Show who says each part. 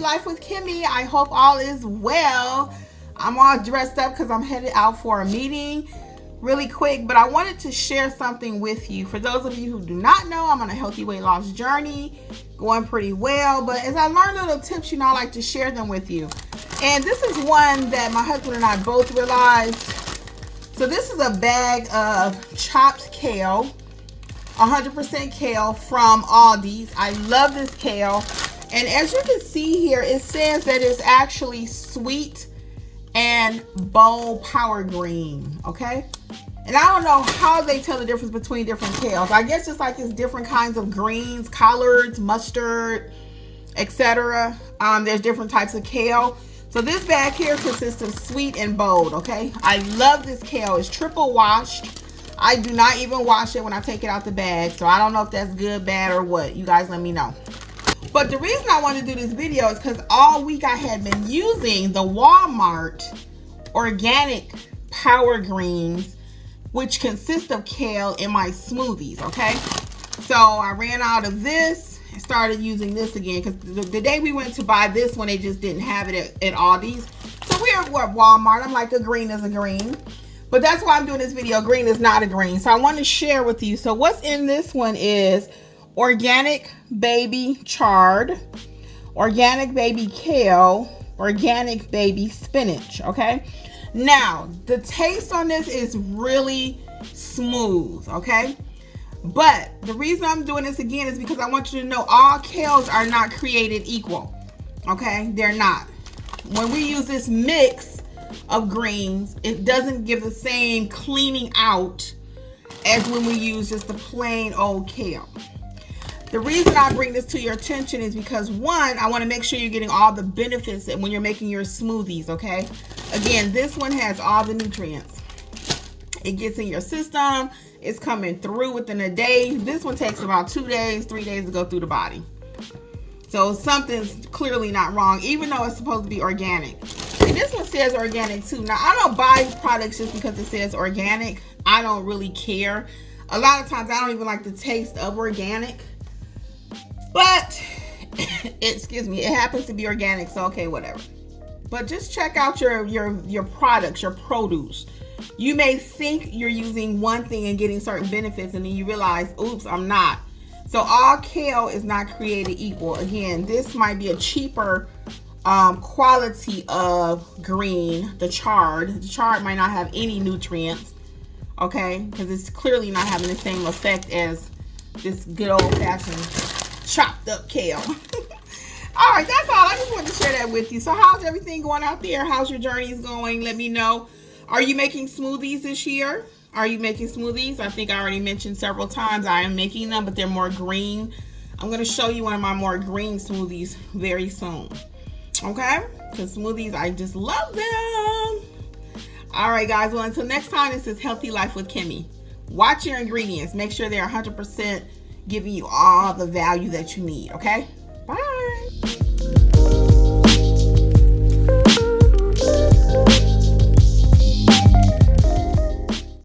Speaker 1: Life with Kimmi. I hope all is well. I'm all dressed up because I'm headed out for a meeting really quick, but I wanted to share something with you. For those of you who do not know, I'm on a healthy weight loss journey, going pretty well, but as I learn little tips, I like to share them with you. And this is one that my husband and I both realized. So this is a bag of chopped kale, 100% kale from Aldi's. I love this kale. And as you can see here, it says that it's actually sweet and bold power green, okay? And I don't know how they tell the difference between different kales. I guess it's like it's different kinds of greens, collards, mustard, etc. There's different types of kale. So this bag here consists of sweet and bold, okay? I love this kale. It's triple washed. I do not even wash it when I take it out the bag. So I don't know if that's good, bad, or what. You guys let me know. But the reason I wanted to do this video is because all week I had been using the Walmart organic power greens, which consist of kale, in my smoothies, okay? So I ran out of this and started using this again because the day we went to buy this one, they just didn't have it at Aldi's. So we're at Walmart. I'm like, a green is a green. But that's why I'm doing this video. Green is not a green. So I want to share with you. So what's in this one is organic baby chard, organic baby kale, organic baby spinach, okay? Now, the taste on this is really smooth, okay? But the reason I'm doing this again is because I want you to know all kales are not created equal, okay? They're not. When we use this mix of greens, it doesn't give the same cleaning out as when we use just the plain old kale. The reason I bring this to your attention is because, one, I want to make sure you're getting all the benefits when you're making your smoothies, okay? Again, this one has all the nutrients. It gets in your system. It's coming through within a day. This one takes about 2 days, 3 days to go through the body. So something's clearly not wrong, even though it's supposed to be organic. And this one says organic too. Now, I don't buy products just because it says organic. I don't really care. A lot of times I don't even like the taste of organic. But, excuse me, it happens to be organic, so okay, whatever. But just check out your products, your produce. You may think you're using one thing and getting certain benefits, and then you realize, oops, I'm not. So all kale is not created equal. Again, this might be a cheaper quality of green, the chard. The chard might not have any nutrients, okay? Because it's clearly not having the same effect as this good old-fashioned chopped up kale. All right, that's all. I just wanted to share that with you. So how's everything going out there? How's your journeys going? Let me know. Are you making smoothies this year? Are you making smoothies? I think I already mentioned several times I am making them, but they're more green. I'm going to show you one of my more green smoothies very soon. Okay? Because smoothies, I just love them. All right, guys. Well, until next time, this is Healthy Life with Kimmi. Watch your ingredients. Make sure they're 100% giving you all the value that you need, okay?